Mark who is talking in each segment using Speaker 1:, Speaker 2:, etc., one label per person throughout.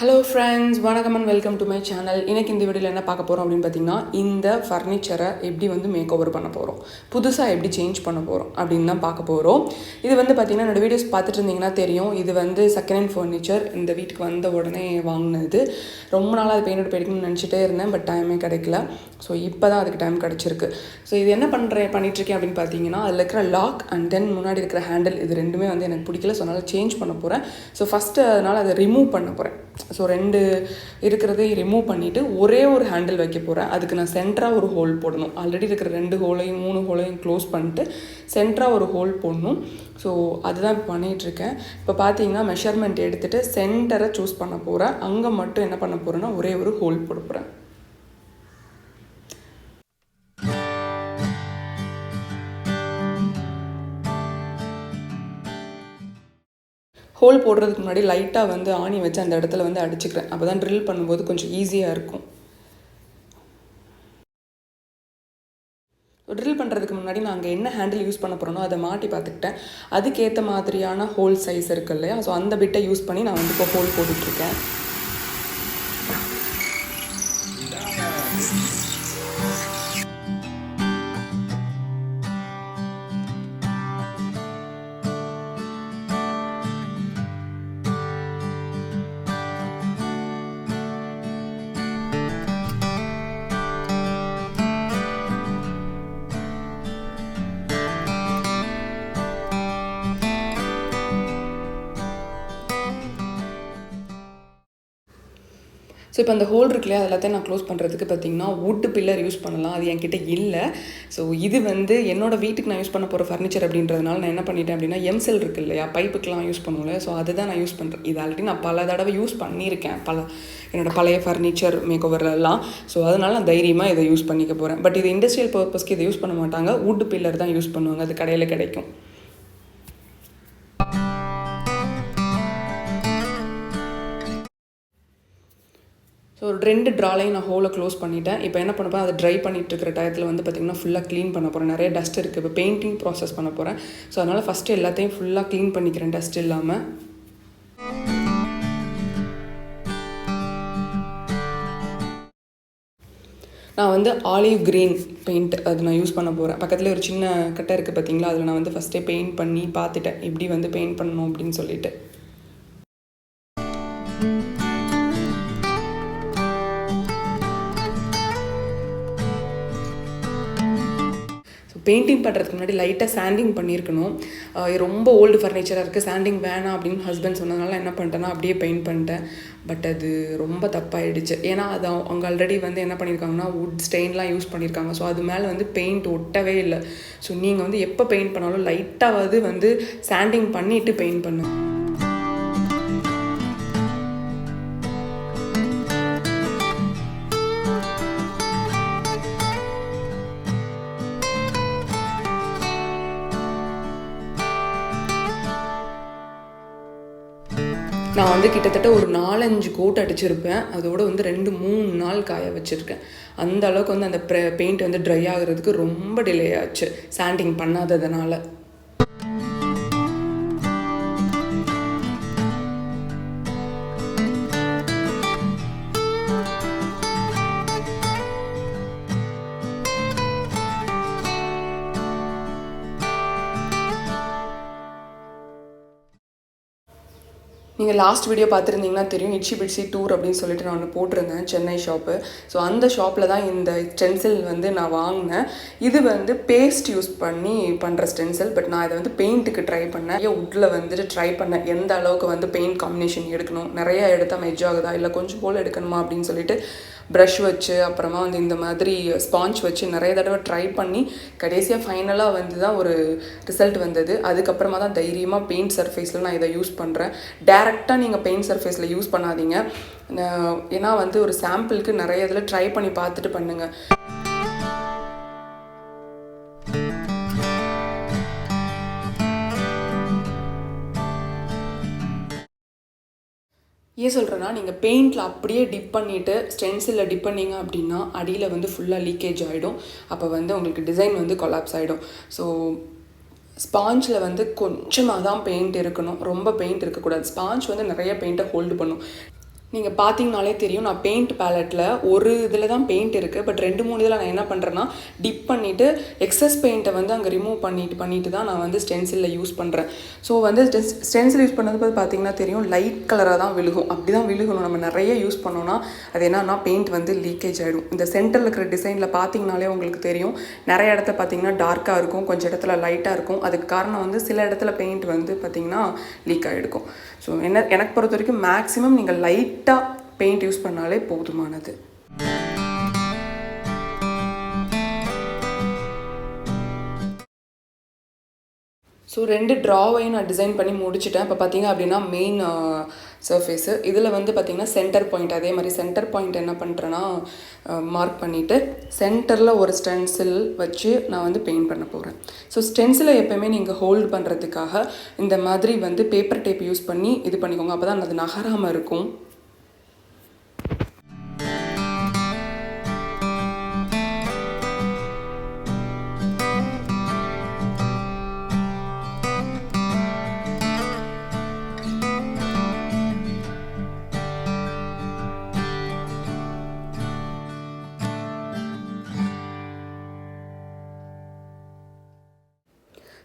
Speaker 1: Hello friends, வணக்கம் and welcome to my channel. இன்றைக்கி இந்த வீடியோவில் என்ன பார்க்க போகிறோம் அப்படின்னு பார்த்தீங்கன்னா, இந்த ஃபர்னிச்சரை எப்படி மேக் ஓவர் பண்ண போகிறோம், புதுசாக எப்படி சேஞ்ச் பண்ண போகிறோம் அப்படின்னு தான் பார்க்க போகிறோம். இது பார்த்திங்கன்னா என்னோடய வீடியோஸ் பார்த்துட்டு இருந்தீங்கன்னா தெரியும். இது செகண்ட் ஹேண்ட் ஃபர்னிச்சர். இந்த வீட்டுக்கு வந்த உடனே வாங்கினது. ரொம்ப நாளாக அது பெயிண்ட் போயிருக்குன்னு நினச்சிட்டே இருந்தேன், பட் டைமே கிடைக்கல. ஸோ இப்போ தான் அதுக்கு டைம் கிடச்சிருக்கு. ஸோ இது என்ன பண்ணிகிட்ருக்கேன் அப்படின்னு பார்த்தீங்கன்னா, அதில் இருக்கிற லாக் அண்ட் தென் முன்னாடி இருக்கிற ஹேண்டில் இது ரெண்டுமே எனக்கு பிடிக்கல. ஸோ அதனால் சேஞ்ச் பண்ண போகிறேன். ஸோ ஃபஸ்ட்டு அதனால் அதை ரிமூவ் பண்ண போகிறேன். ஸோ 2 இருக்கிறதையும் ரிமூவ் பண்ணிவிட்டு ஒரே ஒரு ஹேண்டில் வைக்க போகிறேன். அதுக்கு நான் சென்டராக ஒரு ஹோல் போடணும். ஆல்ரெடி இருக்கிற 2 ஹோலையும் 3 ஹோலையும் க்ளோஸ் பண்ணிட்டு சென்டராக ஒரு ஹோல் போடணும். ஸோ அதுதான் இப்போ பண்ணிகிட்ருக்கேன். இப்போ பார்த்தீங்கன்னா மெஷர்மெண்ட் எடுத்துகிட்டு சென்டரை சூஸ் பண்ண போகிறேன். அங்கே மட்டும் என்ன பண்ண போகிறேன்னா ஒரே ஒரு ஹோல் போட போகிறேன். ஹோல் போடுறதுக்கு முன்னாடி லைட்டாக ஆணி வச்சு அந்த இடத்துல அடிச்சுக்கிறேன். அப்போ தான் ட்ரில் பண்ணும்போது கொஞ்சம் ஈஸியாக இருக்கும். ட்ரில் பண்ணுறதுக்கு முன்னாடி நான் அங்கே என்ன ஹேண்டில் யூஸ் பண்ண போகிறேனோ அதை மாட்டி பார்த்துக்கிட்டேன். அதுக்கேற்ற மாதிரியான ஹோல் சைஸ் இருக்கு இல்லையா, ஸோ அந்த பிட்டை யூஸ் பண்ணி நான் இப்போ ஹோல் போட்டுட்ருக்கேன். ஸோ இப்போ அந்த ஹோல் இருக்குல்லையா, அது எல்லாத்தையும் நான் க்ளோஸ் பண்ணுறதுக்கு பார்த்திங்கன்னா வுட்டு பில்லர் யூஸ் பண்ணலாம். அது என்கிட்ட இல்லை. ஸோ இது என்னோடய வீட்டுக்கு நான் யூஸ் பண்ண போகிற ஃபர்னிச்சர் அப்படின்றதுனால நான் என்ன பண்ணிட்டேன் அப்படின்னா, எம்செல் இருக்குது இல்லையா, பைப்புக்கெலாம் யூஸ் பண்ணுவோம்ல, ஸோ அதுதான் நான் யூஸ் பண்ணுறேன். இது ஆல்ரெடி நான் பல தடவை யூஸ் பண்ணியிருக்கேன், என்னோடய பழைய ஃபர்னிச்சர் மேக் ஓவர்லாம். ஸோ அதனால் நான் தைரியமாக இதை யூஸ் பண்ணிக்க போகிறேன். பட் இது இண்டஸ்ட்ரியல் பர்பஸ்க்கு இதை யூஸ் பண்ண மாட்டாங்க, வுட்டு பில்லர் தான் யூஸ் பண்ணுவாங்க. அது கடையில் கிடைக்கும். ஸோ 2 ட்ராலையும் நான் ஹோலை க்ளோஸ் பண்ணிட்டேன். இப்போ என்ன பண்ண போகிறேன், அதை ட்ரை பண்ணிட்டு இருக்கிற டயத்தில் பார்த்திங்கன்னா ஃபுல்லாக க்ளீன் பண்ண போகிறேன். நிறைய டஸ்ட் இருக்குது. இப்போ பெயிண்டிங் ப்ராசஸ் பண்ண போகிறேன். ஸோ அதனால் ஃபஸ்ட்டு எல்லாத்தையும் ஃபுல்லாக க்ளீன் பண்ணிக்கிறேன் டஸ்ட் இல்லாமல். நான் ஆலிவ் க்ரீன் பெயிண்ட் அது நான் யூஸ் பண்ண போகிறேன். பக்கத்தில் ஒரு சின்ன கட்டை இருக்குது பார்த்திங்களா, அதில் நான் ஃபஸ்ட்டே பெயிண்ட் பண்ணி பார்த்துட்டேன் எப்படி பெயிண்ட் பண்ணணும் அப்படின்னு சொல்லிட்டு. பெயிண்டிங் பண்ணுறதுக்கு முன்னாடி லைட்டாக சாண்டிங் பண்ணியிருக்கணும். ரொம்ப ஓல்டு ஃபர்னிச்சராக இருக்குது, சாண்டிங் வேணாம் அப்படின்னு ஹஸ்பண்ட் சொன்னதுனால என்ன பண்ணிட்டேன்னா அப்படியே பெயிண்ட் பண்ணிட்டேன். பட் அது ரொம்ப தப்பாகிடுச்சு. ஏன்னா அது அவங்க ஆல்ரெடி என்ன பண்ணியிருக்காங்கன்னா வுட் ஸ்டெயின்லாம் யூஸ் பண்ணியிருக்காங்க. ஸோ அது மேலே பெயிண்ட் ஒட்டவே இல்லை. ஸோ நீங்கள் எப்போ பெயிண்ட் பண்ணாலும் லைட்டாவது சாண்டிங் பண்ணிவிட்டு பெயிண்ட் பண்ணுங்க. நான் கிட்டத்தட்ட ஒரு 4-5 கோட் அடிச்சிருப்பேன். அதோடு 2-3 நாள் காய வச்சுருக்கேன். அந்த அளவுக்கு அந்த பெயிண்ட் ட்ரை ஆகுறதுக்கு ரொம்ப டிலே ஆச்சு, சாண்டிங் பண்ணாததுனால. நீங்கள் லாஸ்ட் வீடியோ பார்த்துருந்தீங்கன்னா தெரியும், இட்சி பிட்சி டூர் அப்படின்னு சொல்லிட்டு நான் ஒன்று போட்டிருந்தேன், சென்னை ஷாப்பு. ஸோ அந்த ஷாப்பில் தான் இந்த ஸ்டென்சில் நான் வாங்கினேன். இது பேஸ்ட் யூஸ் பண்ணி பண்ணுற ஸ்டென்சில். பட் நான் இதை பெயிண்ட்டுக்கு ட்ரை பண்ணேன். வுட்டில் ட்ரை பண்ணேன் எந்த அளவுக்கு பெயிண்ட் காம்பினேஷன் எடுக்கணும், நிறையா எடுத்தால் மெஜ் ஆகுதா இல்லை கொஞ்சம் போல் எடுக்கணுமா அப்படின்னு சொல்லிட்டு ப்ரஷ் வச்சு அப்புறமா இந்த மாதிரி ஸ்பாஞ்ச் வச்சு நிறைய தடவை ட்ரை பண்ணி கடைசியாக ஃபைனலாக தான் ஒரு ரிசல்ட் வந்தது. அதுக்கப்புறமா தான் தைரியமாக பெயிண்ட் சர்ஃபேஸில் நான் இதை யூஸ் பண்ணுறேன். டேரெக்டாக நீங்கள் பெயிண்ட் சர்ஃபேஸில் யூஸ் பண்ணாதீங்க. ஏன்னா ஒரு சாம்பிளுக்கு நிறைய இதில் ட்ரை பண்ணி பார்த்துட்டு பண்ணுங்கள். ஏன் சொல்கிறேன்னா, நீங்கள் பெயிண்டில் அப்படியே டிப் பண்ணிவிட்டு ஸ்டென்சிலில் டிப் பண்ணிங்க அப்படின்னா அடியில் ஃபுல்லாக லீக்கேஜ் ஆகிடும். அப்போ உங்களுக்கு டிசைன் கொலாப்ஸ் ஆகிடும். ஸோ ஸ்பாஞ்சில் கொஞ்சமாக தான் பெயிண்ட் இருக்கணும், ரொம்ப பெயிண்ட் இருக்கக்கூடாது. ஸ்பாஞ்ச் நிறைய பெயிண்ட்டை ஹோல்டு பண்ணும். நீங்கள் பார்த்தீங்கனாலே தெரியும், நான் பெயிண்ட் பேலட்டில் ஒரு இதில் தான் பெயிண்ட் இருக்குது. பட் 2-3 இதில் நான் என்ன பண்ணுறேன்னா டிப் பண்ணிவிட்டு எக்ஸஸ் பெயிண்ட்டை வந்து அங்கே ரிமூவ் பண்ணிட்டு தான் நான் வந்து ஸ்டென்சிலில் யூஸ் பண்ணுறேன். ஸோ வந்து ஸ்டென்சில் யூஸ் பண்ணது பார்த்து பார்த்தீங்கன்னா தெரியும், லைட் கலராக தான் விழுகும். அப்படி தான் விழுகணும். நம்ம நிறைய யூஸ் பண்ணோன்னா அது என்னன்னா பெயிண்ட் வந்து லீக்கேஜ் ஆகிடும். இந்த சென்டரில் இருக்கிற டிசைனில் பார்த்தீங்கனாலே உங்களுக்கு தெரியும், நிறைய இடத்துல பார்த்தீங்கன்னா டார்க்காக இருக்கும், கொஞ்சம் இடத்துல லைட்டாக இருக்கும். அதுக்கு காரணம் வந்து சில இடத்துல பெயிண்ட் வந்து பார்த்திங்கன்னா லீக் ஆகிருக்கும். ஸோ எனக்கு பொறுத்த வரைக்கும் மேக்ஸிமம் நீங்கள் லைட்டாக பெயிண்ட் யூஸ் பண்ணாலே போதுமானது. ஸோ 2 ட்ராவையும் நான் டிசைன் பண்ணி முடிச்சிட்டேன். இப்போ பார்த்தீங்க அப்படின்னா மெயின் சர்ஃபேஸு இதில் வந்து பார்த்திங்கன்னா சென்டர் பாயிண்ட், அதே மாதிரி சென்டர் பாயிண்ட் என்ன பண்ணுறேன்னா மார்க் பண்ணிவிட்டு சென்டரில் ஒரு ஸ்டென்சில் வச்சு நான் வந்து பெயிண்ட் பண்ண போகிறேன். ஸோ ஸ்டென்சிலை எப்போயுமே நீங்கள் ஹோல்டு பண்ணுறதுக்காக இந்த மாதிரி வந்து பேப்பர் டேப் யூஸ் பண்ணி இது பண்ணிக்கோங்க. அப்போ தான் அது நகராமல் இருக்கும்.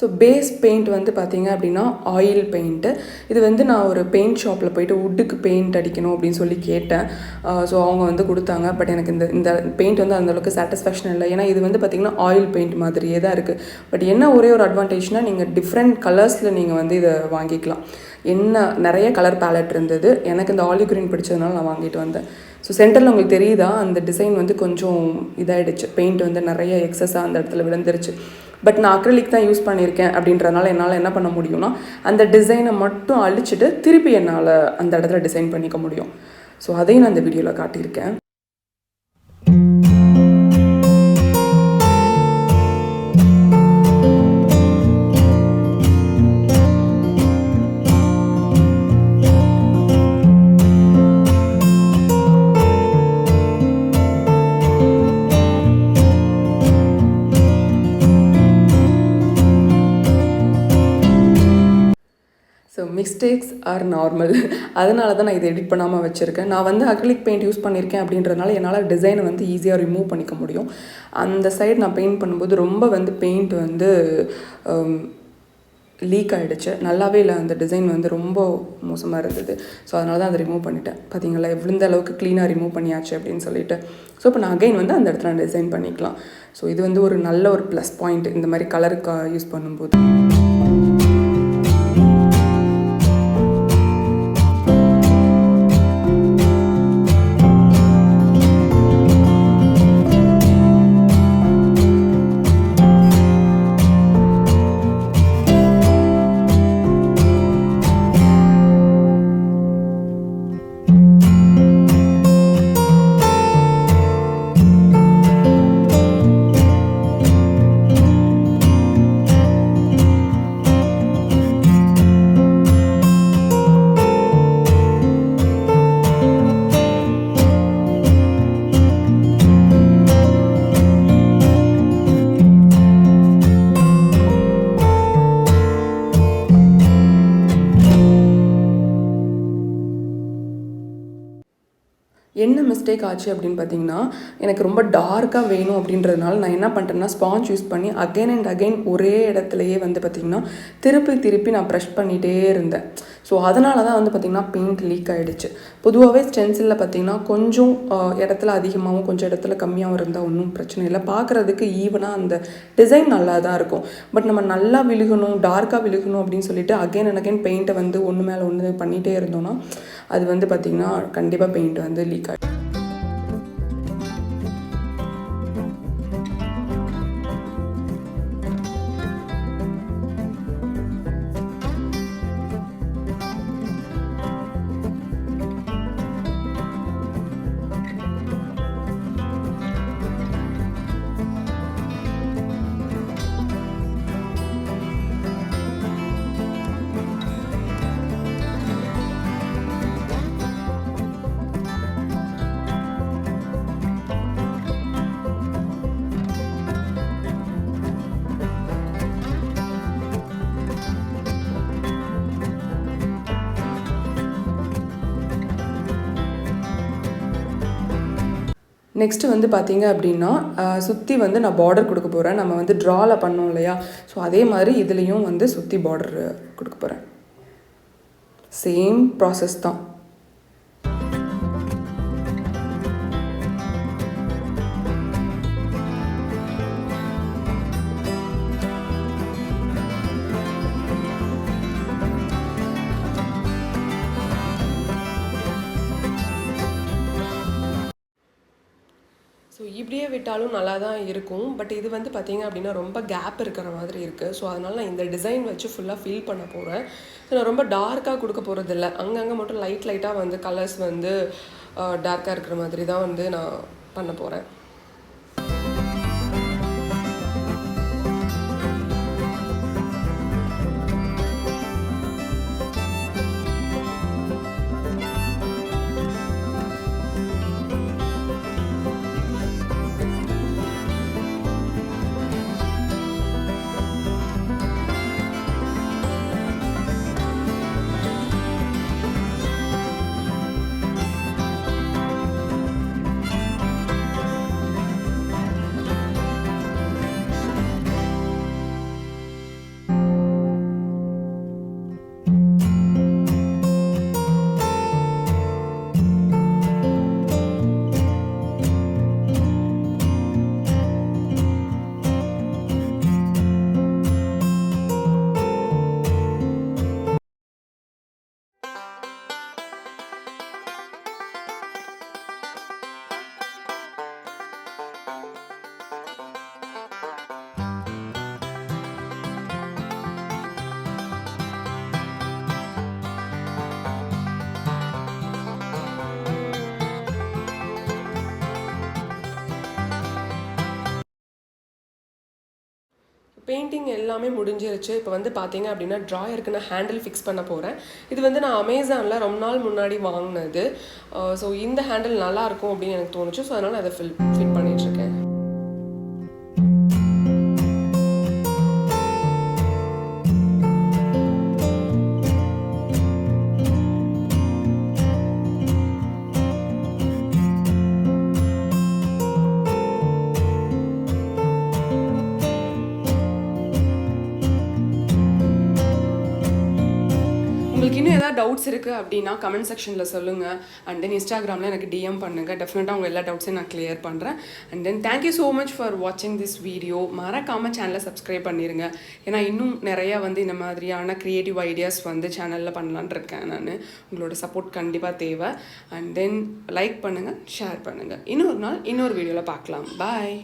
Speaker 1: ஸோ பேஸ் பெயிண்ட் வந்து பார்த்திங்க அப்படின்னா ஆயில் பெயிண்ட்டு. இது வந்து நான் ஒரு பெயிண்ட் ஷாப்பில் போயிட்டு வுட்டுக்கு பெயிண்ட் அடிக்கணும் அப்படின்னு சொல்லி கேட்டேன். ஸோ அவங்க வந்து கொடுத்தாங்க. பட் எனக்கு இந்த பெயிண்ட் வந்து அந்தளவுக்கு சாட்டிஸ்ஃபேக்ஷன் இல்லை. ஏன்னா இது வந்து பார்த்திங்கன்னா ஆயில் பெயிண்ட் மாதிரியே தான் இருக்குது. பட் என்ன ஒரே ஒரு அட்வான்டேஜ்னால் நீங்கள் டிஃப்ரெண்ட் கலர்ஸில் நீங்கள் வந்து இதை வாங்கிக்கலாம். நிறைய கலர் பேலட் இருந்தது. எனக்கு இந்த ஆலிவ் க்ரீன் பிடிச்சதுனால நான் வாங்கிட்டு வந்தேன். ஸோ சென்டரில் உங்களுக்கு தெரியுதா, அந்த டிசைன் வந்து கொஞ்சம் இதாகிடுச்சு. பெயிண்ட் வந்து நிறைய எக்ஸஸாக அந்த இடத்துல விழுந்துருச்சு. பட் நான் அக்ரிலிக் தான் யூஸ் பண்ணியிருக்கேன் அப்படின்றனால என்னால் என்ன பண்ண முடியும்னா அந்த டிசைனை மட்டும் அழிச்சிட்டு திருப்பி என்னால் அந்த இடத்துல டிசைன் பண்ணிக்க முடியும். ஸோ அதையும் நான் இந்த வீடியோவில் காட்டியிருக்கேன். So mistakes R normal. அதனால தான் நான் இதை எடிட் பண்ணாமல் வச்சுருக்கேன். நான் வந்து அக்ரிலிக் பெயிண்ட் யூஸ் பண்ணியிருக்கேன் அப்படின்றதுனால என்னால் டிசைனை வந்து ஈஸியாக ரிமூவ் பண்ணிக்க முடியும். அந்த சைடு நான் பெயிண்ட் பண்ணும்போது ரொம்ப வந்து பெயிண்ட் வந்து லீக் ஆகிடுச்சு. நல்லாவே இல்லை, அந்த டிசைன் வந்து ரொம்ப மோசமாக இருந்தது. ஸோ அதனால தான் அதை ரிமூவ் பண்ணிட்டேன். பார்த்தீங்களா எவ்வளோ அளவுக்கு க்ளீனாக ரிமூவ் பண்ணியாச்சு அப்படின்னு சொல்லிட்டு. ஸோ இப்போ நான் அகைன் வந்து அந்த இடத்துல நான் டிசைன் பண்ணிக்கலாம். ஸோ இது வந்து ஒரு நல்ல ஒரு ப்ளஸ் பாயிண்ட் இந்த மாதிரி கலருக்கு யூஸ் பண்ணும்போது. என்ன மிஸ்டேக் ஆச்சு அப்படின்னு பார்த்தீங்கன்னா, எனக்கு ரொம்ப டார்க்காக வேணும் அப்படின்றதுனால நான் என்ன பண்ணிட்டேன்னா ஸ்பாஞ்ச் யூஸ் பண்ணி அகைன் அண்ட் அகைன் ஒரே இடத்துலையே வந்து பார்த்திங்கன்னா திருப்பி நான் ப்ரெஷ் பண்ணிகிட்டே இருந்தேன். ஸோ அதனால தான் வந்து பார்த்திங்கன்னா பெயிண்ட் லீக் ஆகிடுச்சு. பொதுவாகவே ஸ்டென்சிலில் பார்த்திங்கன்னா கொஞ்சம் இடத்துல அதிகமாகவும் கொஞ்சம் இடத்துல கம்மியாகவும் இருந்தால் ஒன்றும் பிரச்சனை இல்லை. பார்க்குறதுக்கு ஈவனாக அந்த டிசைன் நல்லா தான் இருக்கும். பட் நம்ம நல்லா விழுகணும், டார்க்காக விழுகணும் அப்படின்னு சொல்லிட்டு அகைன் அண்ட் அகைன் பெயிண்ட்டை வந்து ஒன்று மேலே ஒன்று பண்ணிகிட்டே இருந்தோன்னா அது வந்து பார்த்திங்கன்னா கண்டிப்பாக பெயிண்ட் வந்து லீக் ஆகிடும். நெக்ஸ்ட்டு வந்து பார்த்தீங்க அப்படின்னா சுற்றி வந்து நான் பார்டர் கொடுக்க போகிறேன். நம்ம வந்து ட்ராவில் பண்ணோம் இல்லையா, ஸோ அதே மாதிரி இதுலேயும் வந்து சுற்றி பார்டர் கொடுக்க போகிறேன். சேம் ப்ராசஸ் தான். ஸோ இப்படியே விட்டாலும் நல்லா தான் இருக்கும். பட் இது வந்து பார்த்திங்க அப்படின்னா ரொம்ப கேப் இருக்கிற மாதிரி இருக்குது. ஸோ அதனால் நான் இந்த டிசைன் வச்சு ஃபுல்லாக ஃபில் பண்ண போகிறேன். ஸோ நான் ரொம்ப டார்க்காக கொடுக்க போகிறதில்ல. அங்கங்கே மட்டும் லைட்டாக வந்து கலர்ஸ் வந்து டார்க்காக இருக்கிற மாதிரி தான் வந்து நான் பண்ண போகிறேன். பெயிண்டிங் எல்லாமே முடிஞ்சிருச்சு. இப்போ வந்து பார்த்தீங்க அப்படின்னா ட்ராயருக்கு நான் ஹேண்டில் ஃபிக்ஸ் பண்ண போகிறேன். இது வந்து நான் அமேசானில் ரொம்ப நாள் முன்னாடி வாங்கினது. ஸோ இந்த ஹேண்டில் நல்லாயிருக்கும் அப்படின்னு எனக்கு தோணுச்சு. ஸோ அதனால் அதை ஃபிட் பண்ணிகிட்ருக்கேன். உங்களுக்கு இன்னும் ஏதாவது டவுட்ஸ் இருக்குது அப்படின்னா கமெண்ட் செக்ஷனில் சொல்லுங்கள். அண்ட் தென் இன்ஸ்டாகிராமில் எனக்கு டிஎம் பண்ணுங்கள். டெஃபினட்டாக உங்கள் எல்லா டவுட்ஸையும் நான் கிளியர் பண்ணுறேன். And then thank you so much for வாட்சிங் திஸ் வீடியோ. மறக்காமல் சேனலை சப்ஸ்கிரைப் பண்ணிடுங்க. ஏன்னா இன்னும் நிறையா வந்து இந்த மாதிரியான க்ரியேட்டிவ் ஐடியாஸ் வந்து சேனலில் பண்ணலான் இருக்கேன் நான். உங்களோட சப்போர்ட் கண்டிப்பாக தேவை. அண்ட் தென் லைக் பண்ணுங்கள், ஷேர் பண்ணுங்கள். இன்னொரு நாள் இன்னொரு வீடியோவில் பார்க்கலாம். பாய்.